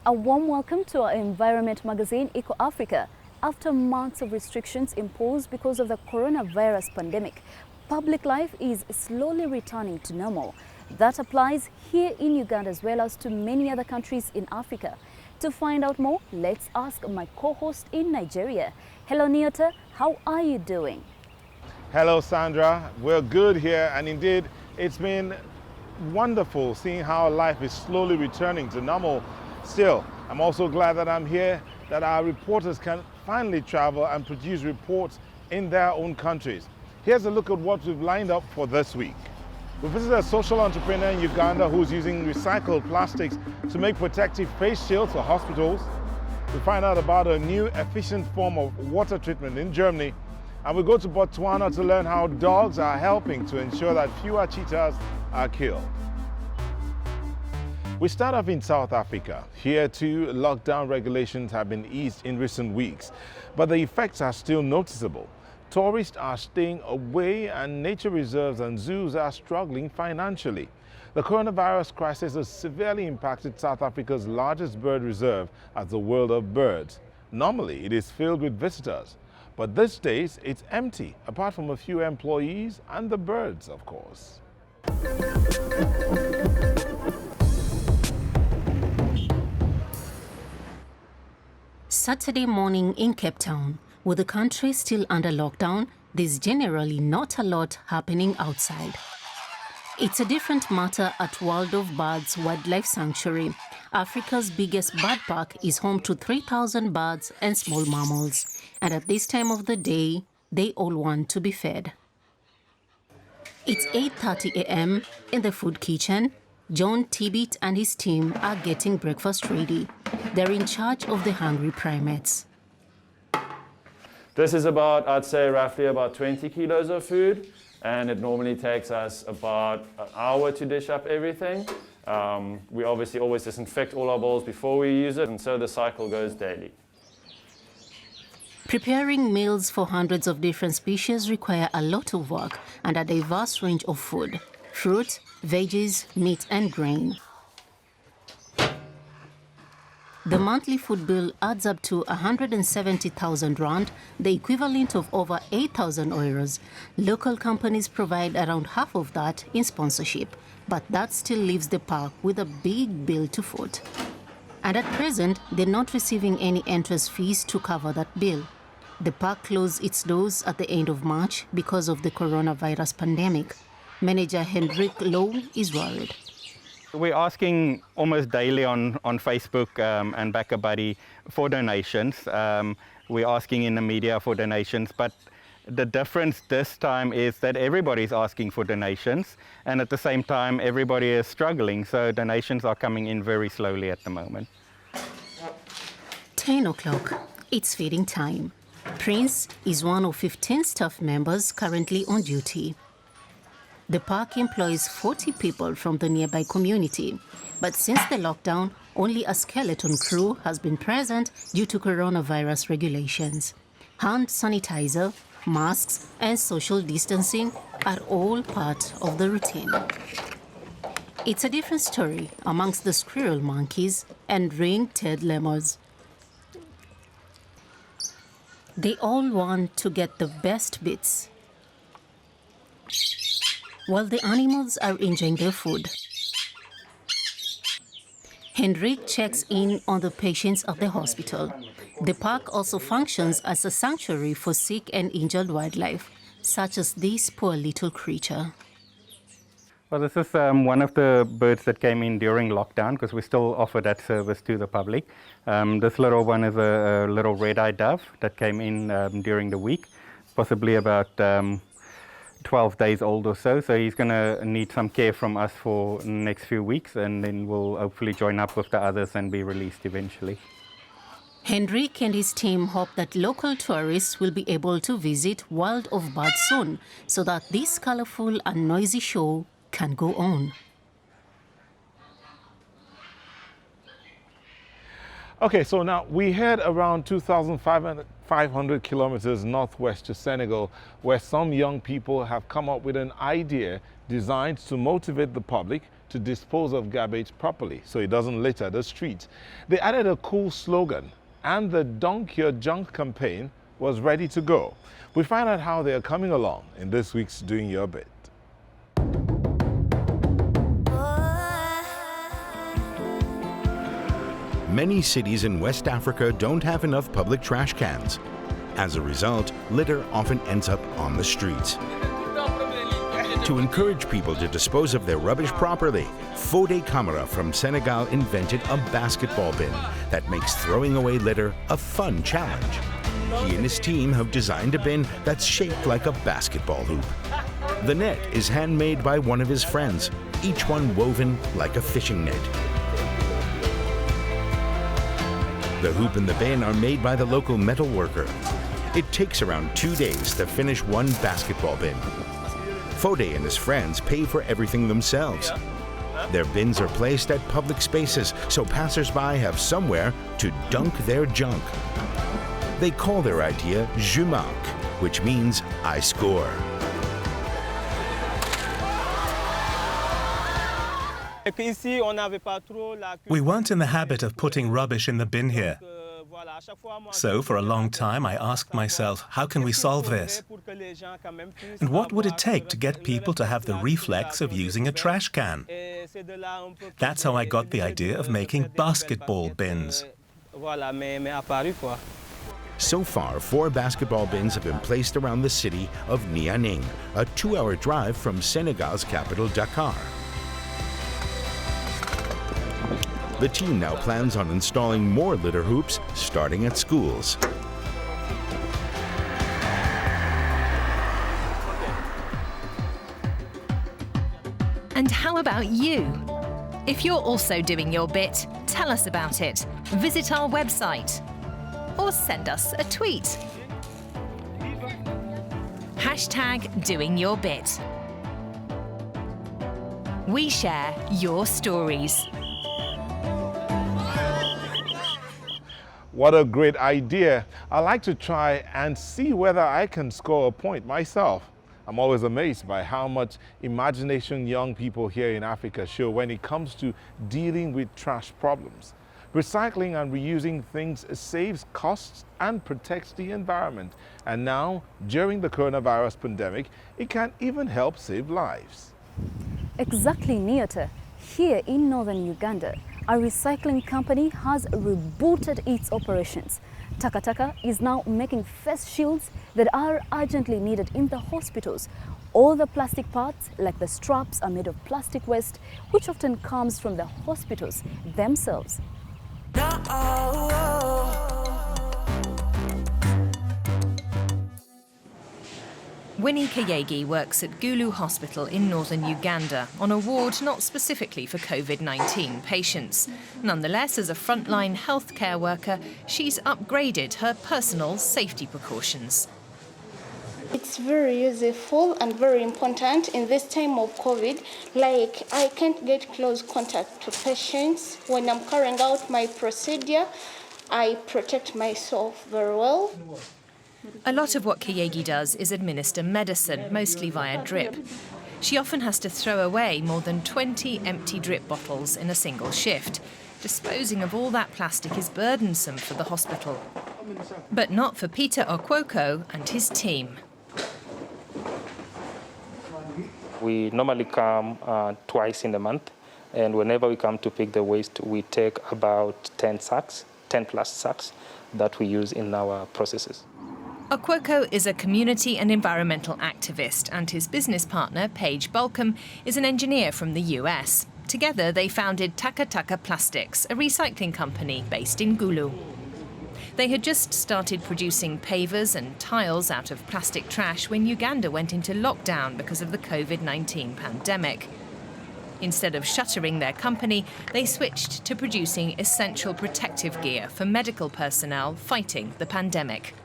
A warm welcome to our environment magazine, Eco Africa. After months of restrictions imposed because of the coronavirus pandemic, public life is slowly returning to normal. That applies here in Uganda as well as to many other countries in Africa. To find out more, let's ask my co-host in Nigeria. Hello, Niota. How are you doing? Hello, Sandra. We're good here, and indeed, it's been wonderful seeing how life is slowly returning to normal. Still, I'm also glad that I'm here, that our reporters can finally travel and produce reports in their own countries. Here's a look at what we've lined up for this week. We visited a social entrepreneur in Uganda who's using recycled plastics to make protective face shields for hospitals. We find out about a new efficient form of water treatment in Germany. And we go to Botswana to learn how dogs are helping to ensure that fewer cheetahs are killed. We start off in South Africa. Here too, lockdown regulations have been eased in recent weeks, but the effects are still noticeable. Tourists are staying away and nature reserves and zoos are struggling financially. The coronavirus crisis has severely impacted South Africa's largest bird reserve as the World of Birds. Normally, it is filled with visitors, but these days it's empty, apart from a few employees and the birds, of course. Saturday morning in Cape Town. With the country still under lockdown, there's generally not a lot happening outside. It's a different matter at World of Birds Wildlife Sanctuary. Africa's biggest bird park is home to 3,000 birds and small mammals. And at this time of the day, they all want to be fed. It's 8:30 a.m. in the food kitchen. John Tibbet and his team are getting breakfast ready. They're in charge of the hungry primates. This is about, I'd say, roughly about 20 kilos of food, and it normally takes us about an hour to dish up everything. We obviously always disinfect all our bowls before we use it, and so the cycle goes daily. Preparing meals for hundreds of different species require a lot of work and a diverse range of food: fruit, veggies, meat and grain. The monthly food bill adds up to 170,000 rand, the equivalent of over 8,000 euros. Local companies provide around half of that in sponsorship, but that still leaves the park with a big bill to foot. And at present, they're not receiving any entrance fees to cover that bill. The park closed its doors at the end of March because of the coronavirus pandemic. Manager Hendrik Low is worried. We're asking almost daily on Facebook and BackaBuddy for donations. We're asking in the media for donations, but the difference this time is that everybody's asking for donations, and at the same time everybody is struggling, so donations are coming in very slowly at the moment. 10 o'clock, it's feeding time. Prince is one of 15 staff members currently on duty. The park employs 40 people from the nearby community, but since the lockdown, only a skeleton crew has been present due to coronavirus regulations. Hand sanitizer, masks and social distancing are all part of the routine. It's a different story amongst the squirrel monkeys and ring-tailed lemurs. They all want to get the best bits, while the animals are enjoying their food. Hendrik checks in on the patients at the hospital. The park also functions as a sanctuary for sick and injured wildlife, such as this poor little creature. Well, this is one of the birds that came in during lockdown, because we still offer that service to the public. This little one is a little red-eyed dove that came in during the week, possibly about 12 days old or so, so he's going to need some care from us for the next few weeks, and then we'll hopefully join up with the others and be released eventually. Hendrik and his team hope that local tourists will be able to visit World of Birds soon, so that this colorful and noisy show can go on. Okay, so now we head around 2,500 kilometers northwest to Senegal, where some young people have come up with an idea designed to motivate the public to to dispose of garbage properly so it doesn't litter the streets. They added a cool slogan, and the Dunk Your Junk campaign was ready to go. We find out how they are coming along in this week's Doing Your Bit. Many cities in West Africa don't have enough public trash cans. As a result, litter often ends up on the streets. To encourage people to dispose of their rubbish properly, Fode Camara from Senegal invented a basketball bin that makes throwing away litter a fun challenge. He and his team have designed a bin that's shaped like a basketball hoop. The net is handmade by one of his friends, each one woven like a fishing net. The hoop and the bin are made by the local metal worker. It takes around 2 days to finish one basketball bin. Fode and his friends pay for everything themselves. Their bins are placed at public spaces so passers-by have somewhere to dunk their junk. They call their idea Je marque, which means I score. We weren't in the habit of putting rubbish in the bin here. So for a long time I asked myself, how can we solve this? And what would it take to get people to have the reflex of using a trash can? That's how I got the idea of making basketball bins. So far, 4 basketball bins have been placed around the city of Nianing, a 2-hour drive from Senegal's capital, Dakar. The team now plans on installing more litter hoops, starting at schools. And how about you? If you're also doing your bit, tell us about it. Visit our website or send us a tweet. #DoingYourBit. We share your stories. What a great idea. I'd like to try and see whether I can score a point myself. I'm always amazed by how much imagination young people here in Africa show when it comes to dealing with trash problems. Recycling and reusing things saves costs and protects the environment. And now, during the coronavirus pandemic, it can even help save lives. Exactly, Niata. Here in northern Uganda, a recycling company has rebooted its operations. TACA is now making face shields that are urgently needed in the hospitals. All the plastic parts, like the straps, are made of plastic waste, which often comes from the hospitals themselves. Winnie Kayegi works at Gulu Hospital in northern Uganda on a ward not specifically for COVID-19 patients. Nonetheless, as a frontline healthcare worker, she's upgraded her personal safety precautions. It's very useful and very important in this time of COVID. Like, I can't get close contact to patients. When I'm carrying out my procedure, I protect myself very well. A lot of what Kayegi does is administer medicine, mostly via drip. She often has to throw away more than 20 empty drip bottles in a single shift. Disposing of all that plastic is burdensome for the hospital. But not for Peter Okwoko and his team. We normally come twice in the month, and whenever we come to pick the waste, we take about 10 plus sacks that we use in our processes. Okwoko is a community and environmental activist, and his business partner, Paige Balcom, is an engineer from the US. Together, they founded TACA Plastics, a recycling company based in Gulu. They had just started producing pavers and tiles out of plastic trash when Uganda went into lockdown because of the COVID-19 pandemic. Instead of shuttering their company, they switched to producing essential protective gear for medical personnel fighting the pandemic.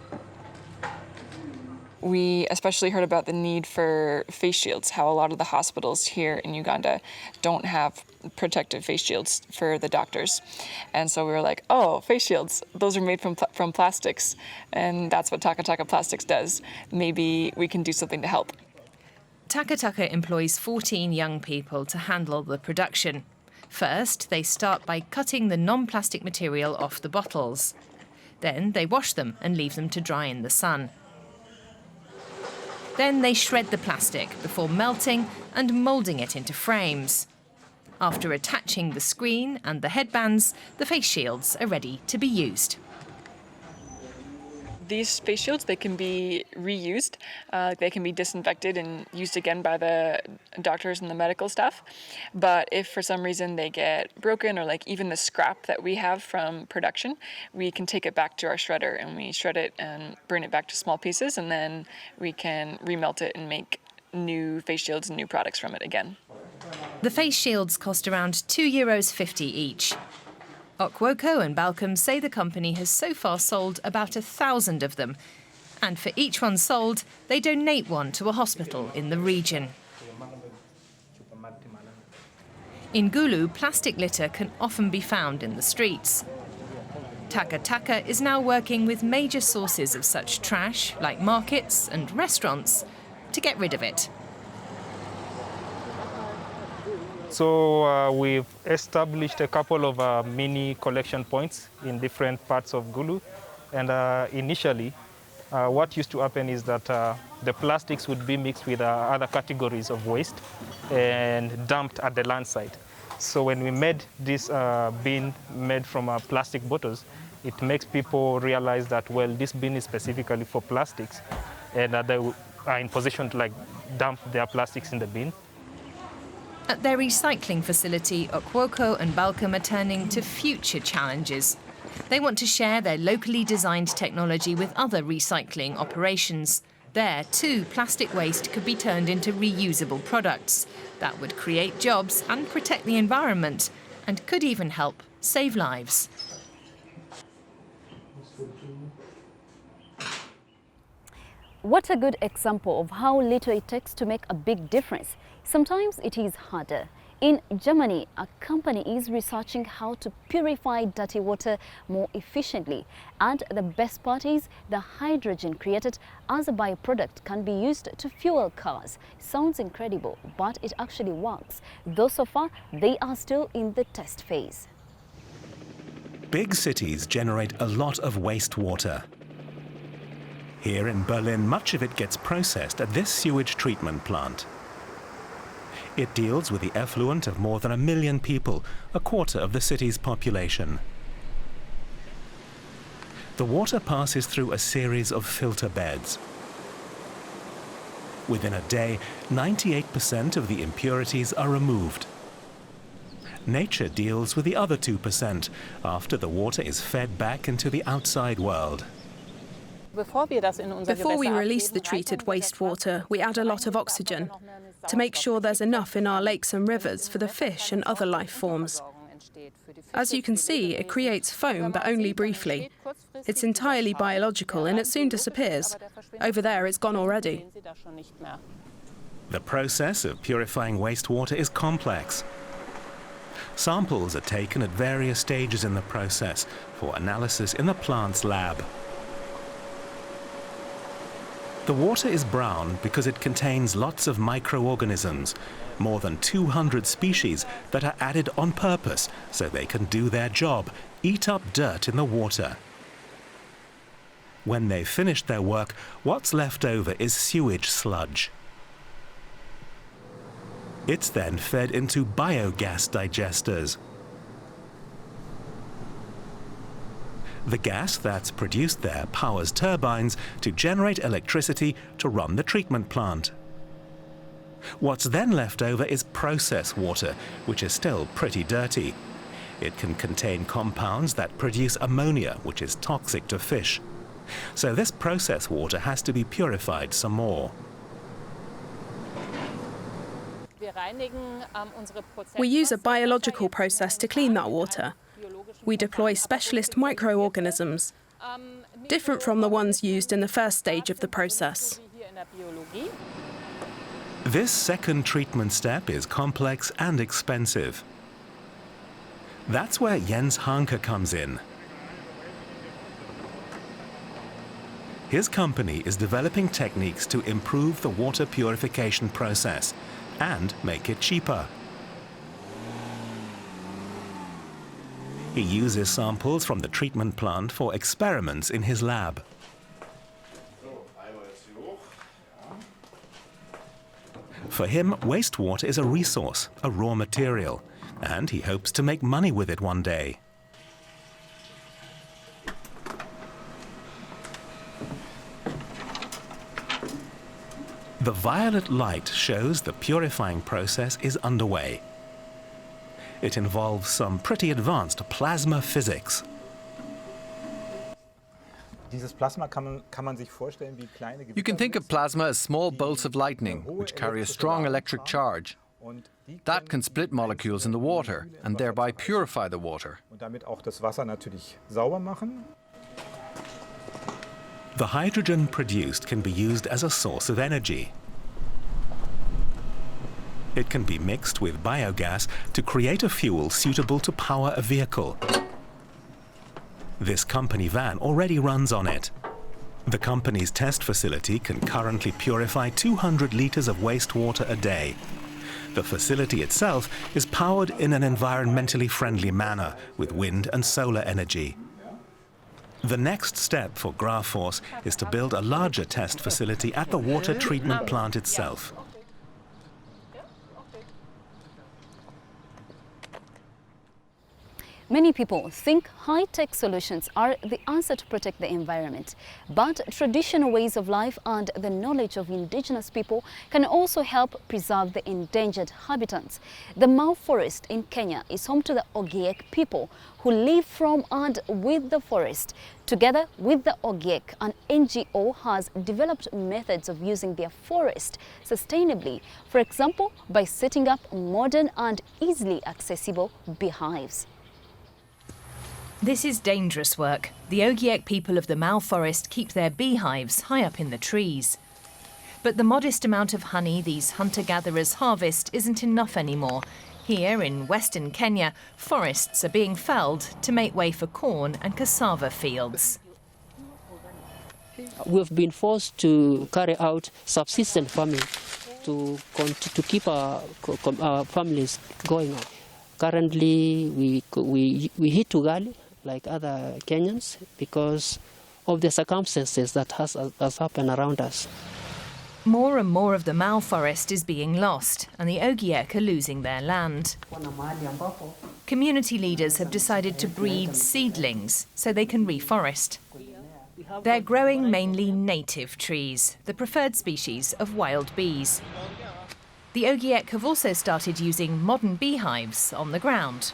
We especially heard about the need for face shields, how a lot of the hospitals here in Uganda don't have protective face shields for the doctors. And so we were like, oh, face shields, those are made from plastics. And that's what TACA Plastics does. Maybe we can do something to help. TACA TACA employs 14 young people to handle the production. First, they start by cutting the non-plastic material off the bottles. Then they wash them and leave them to dry in the sun. Then they shred the plastic before melting and moulding it into frames. After attaching the screen and the headbands, the face shields are ready to be used. These face shields, they can be reused. They can be disinfected and used again by the doctors and the medical staff. But if for some reason they get broken, or like even the scrap that we have from production, we can take it back to our shredder and we shred it and burn it back to small pieces, and then we can remelt it and make new face shields and new products from it again. The face shields cost around €2.50 each. Okwoko and Balcom say the company has so far sold about 1,000 of them, and for each one sold, they donate one to a hospital in the region. In Gulu, plastic litter can often be found in the streets. TACA TACA is now working with major sources of such trash, like markets and restaurants, to get rid of it. So we've established a couple of mini collection points in different parts of Gulu. And initially, what used to happen is that the plastics would be mixed with other categories of waste and dumped at the land site. So when we made this bin made from plastic bottles, it makes people realize that, well, this bin is specifically for plastics, and they are in position to like dump their plastics in the bin. At their recycling facility, Okwoko and Balcom are turning to future challenges. They want to share their locally designed technology with other recycling operations. There, too, plastic waste could be turned into reusable products. That would create jobs and protect the environment, and could even help save lives. What a good example of how little it takes to make a big difference. Sometimes it is harder. In Germany, a company is researching how to purify dirty water more efficiently. And the best part is the hydrogen created as a byproduct can be used to fuel cars. Sounds incredible, but it actually works. Though so far, they are still in the test phase. Big cities generate a lot of wastewater. Here in Berlin, much of it gets processed at this sewage treatment plant. It deals with the effluent of more than 1 million people, a quarter of the city's population. The water passes through a series of filter beds. Within a day, 98% of the impurities are removed. Nature deals with the other 2% after the water is fed back into the outside world. Before we release the treated wastewater, we add a lot of oxygen to make sure there's enough in our lakes and rivers for the fish and other life forms. As you can see, it creates foam, but only briefly. It's entirely biological and it soon disappears. Over there, it's gone already. The process of purifying wastewater is complex. Samples are taken at various stages in the process for analysis in the plant's lab. The water is brown because it contains lots of microorganisms, more than 200 species that are added on purpose so they can do their job, eat up dirt in the water. When they've finished their work, what's left over is sewage sludge. It's then fed into biogas digesters. The gas that's produced there powers turbines to generate electricity to run the treatment plant. What's then left over is process water, which is still pretty dirty. It can contain compounds that produce ammonia, which is toxic to fish. So this process water has to be purified some more. We use a biological process to clean that water. We deploy specialist microorganisms, different from the ones used in the first stage of the process. This second treatment step is complex and expensive. That's where Jens Hanke comes in. His company is developing techniques to improve the water purification process and make it cheaper. He uses samples from the treatment plant for experiments in his lab. For him, wastewater is a resource, a raw material, and he hopes to make money with it one day. The violet light shows the purifying process is underway. It involves some pretty advanced plasma physics. You can think of plasma as small bolts of lightning, which carry a strong electric charge. That can split molecules in the water and thereby purify the water. The hydrogen produced can be used as a source of energy. It can be mixed with biogas to create a fuel suitable to power a vehicle. This company van already runs on it. The company's test facility can currently purify 200 liters of wastewater a day. The facility itself is powered in an environmentally friendly manner with wind and solar energy. The next step for Graforce is to build a larger test facility at the water treatment plant itself. Many people think high-tech solutions are the answer to protect the environment, but traditional ways of life and the knowledge of indigenous people can also help preserve the endangered habitats. The Mau forest in Kenya is home to the Ogiek people who live from and with the forest. Together with the Ogiek, an NGO has developed methods of using their forest sustainably, for example, by setting up modern and easily accessible beehives. This is dangerous work. The Ogiek people of the Mau forest keep their beehives high up in the trees. But the modest amount of honey these hunter-gatherers harvest isn't enough anymore. Here in western Kenya, forests are being felled to make way for corn and cassava fields. We've been forced to carry out subsistence farming to keep our families going on. Currently, we hit ugali like other Kenyans because of the circumstances that has happened around us. More and more of the Mau forest is being lost, and the Ogiek are losing their land. Community leaders have decided to breed seedlings so they can reforest. They're growing mainly native trees, the preferred species of wild bees. The Ogiek have also started using modern beehives on the ground.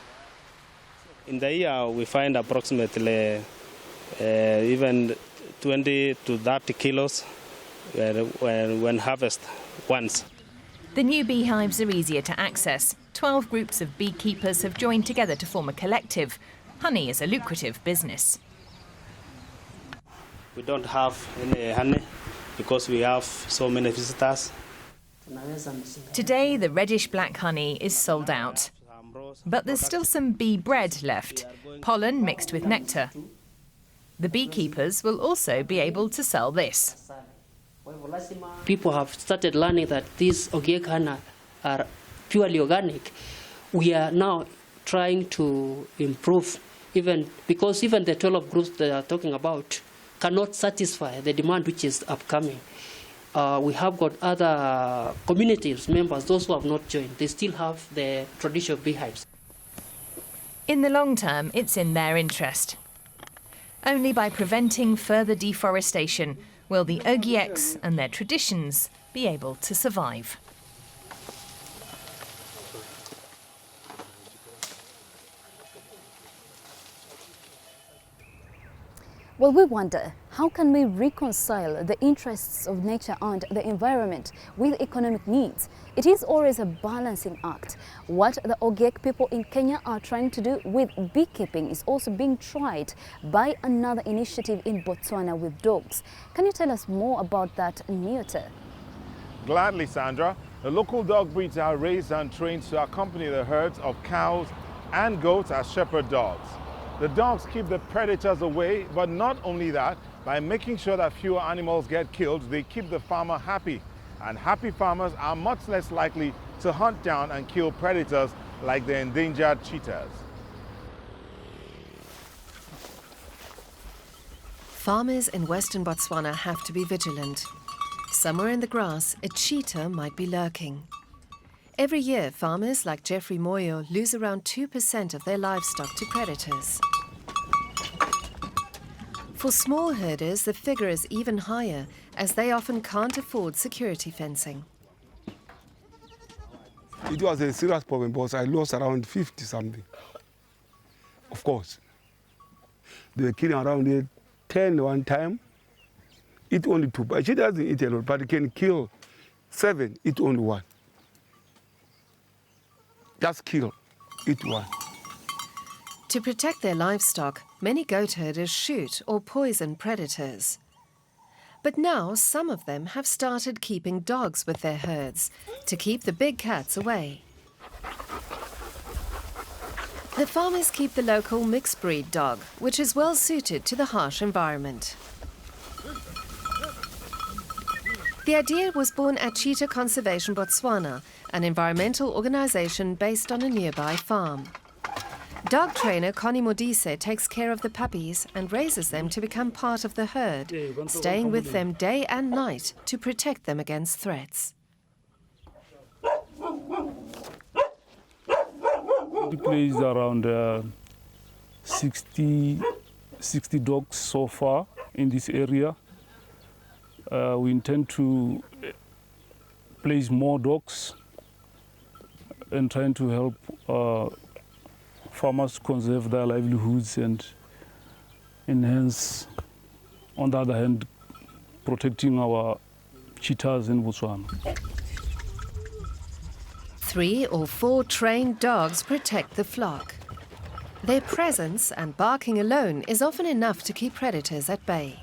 In the year, we find approximately even 20 to 30 kilos when harvest once. The new beehives are easier to access. 12 groups of beekeepers have joined together to form a collective. Honey is a lucrative business. We don't have any honey because we have so many visitors. Today, the reddish-black honey is sold out. But there's still some bee bread left, pollen mixed with nectar. The beekeepers will also be able to sell this. People have started learning that these Ogiek honey are purely organic. We are now trying to improve, because even the 12 groups they are talking about cannot satisfy the demand which is upcoming. We have got other communities members, those who have not joined. They still have the traditional beehives. In the long term, it's in their interest. Only by preventing further deforestation will the Ogieks and their traditions be able to survive. Well, we wonder, how can we reconcile the interests of nature and the environment with economic needs? It is always a balancing act. What the Ogiek people in Kenya are trying to do with beekeeping is also being tried by another initiative in Botswana with dogs. Can you tell us more about that, Newton? Gladly, Sandra. The local dog breeds are raised and trained to accompany the herds of cows and goats as shepherd dogs. The dogs keep the predators away, but not only that, By making sure that fewer animals get killed, they keep the farmer happy. And happy farmers are much less likely to hunt down and kill predators like the endangered cheetahs. Farmers in western Botswana have to be vigilant. Somewhere in the grass, a cheetah might be lurking. Every year, farmers like Jeffrey Moyo lose around 2% of their livestock to predators. For small herders, the figure is even higher, as they often can't afford security fencing. It was a serious problem because I lost around 50-something. Of course. They were killing around 10 one time. Eat only 2. But she doesn't eat a lot, but it can kill 7, eat only 1. Just kill, eat 1. To protect their livestock, many goat herders shoot or poison predators. But now some of them have started keeping dogs with their herds to keep the big cats away. The farmers keep the local mixed breed dog, which is well suited to the harsh environment. The idea was born at Cheetah Conservation Botswana, an environmental organisation based on a nearby farm. Dog trainer Connie Modise takes care of the puppies and raises them to become part of the herd, staying with them day and night to protect them against threats. We placed around 60 dogs so far in this area. We intend to place more dogs and trying to help farmers conserve their livelihoods and enhance, on the other hand, protecting our cheetahs in Botswana. 3 or 4 trained dogs protect the flock. Their presence and barking alone is often enough to keep predators at bay.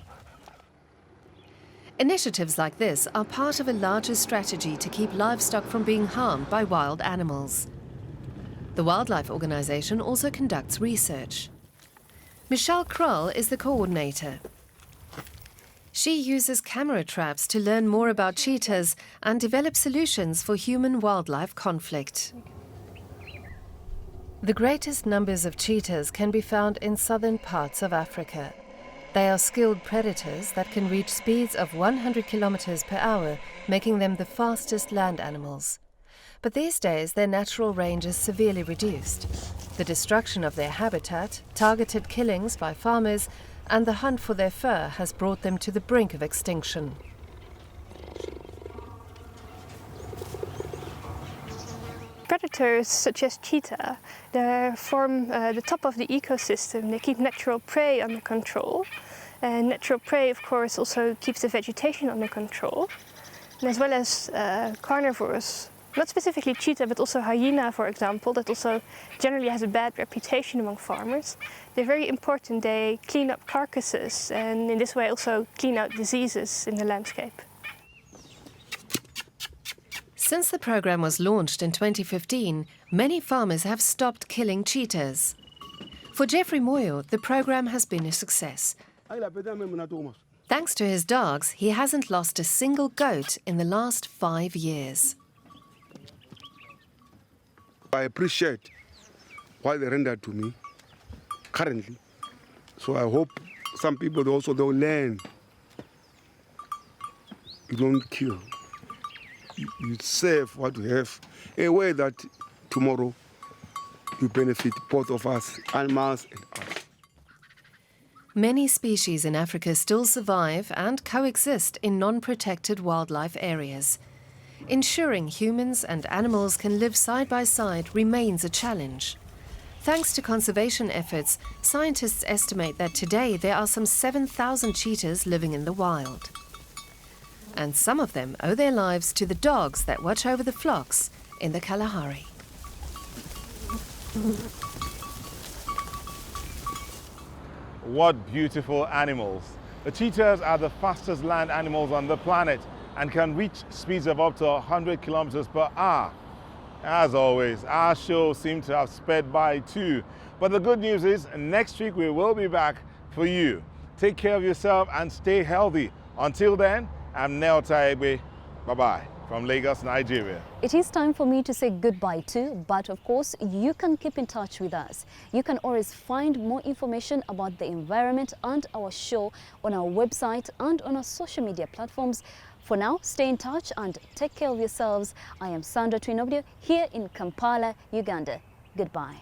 Initiatives like this are part of a larger strategy to keep livestock from being harmed by wild animals. The Wildlife Organization also conducts research. Michelle Krull is the coordinator. She uses camera traps to learn more about cheetahs and develop solutions for human-wildlife conflict. The greatest numbers of cheetahs can be found in southern parts of Africa. They are skilled predators that can reach speeds of 100 kilometers per hour, making them the fastest land animals. But these days, their natural range is severely reduced. The destruction of their habitat, targeted killings by farmers, and the hunt for their fur has brought them to the brink of extinction. Predators such as cheetah, they form the top of the ecosystem. They keep natural prey under control. And natural prey, of course, also keeps the vegetation under control. And as well as carnivores, not specifically cheetah, but also hyena, for example, that also generally has a bad reputation among farmers. They're very important. They clean up carcasses and in this way also clean out diseases in the landscape. Since the program was launched in 2015, many farmers have stopped killing cheetahs. For Jeffrey Moyo, the program has been a success. Thanks to his dogs, he hasn't lost a single goat in the last 5 years. I appreciate what they render to me currently. So I hope some people also don't learn. You don't kill. You save what you have, a way that tomorrow you benefit both of us, animals and us. Many species in Africa still survive and coexist in non-protected wildlife areas. Ensuring humans and animals can live side by side remains a challenge. Thanks to conservation efforts, scientists estimate that today there are some 7,000 cheetahs living in the wild. And some of them owe their lives to the dogs that watch over the flocks in the Kalahari. What beautiful animals. The cheetahs are the fastest land animals on the planet and can reach speeds of up to 100 kilometers per hour. As always, our show seemed to have sped by too. But the good news is, next week we will be back for you. Take care of yourself and stay healthy. Until then, I'm Neo Taegbe. Bye-bye from Lagos, Nigeria. It is time for me to say goodbye too, but of course you can keep in touch with us. You can always find more information about the environment and our show on our website and on our social media platforms. For now, stay in touch and take care of yourselves. I am Sandra Twinobdio here in Kampala, Uganda. Goodbye.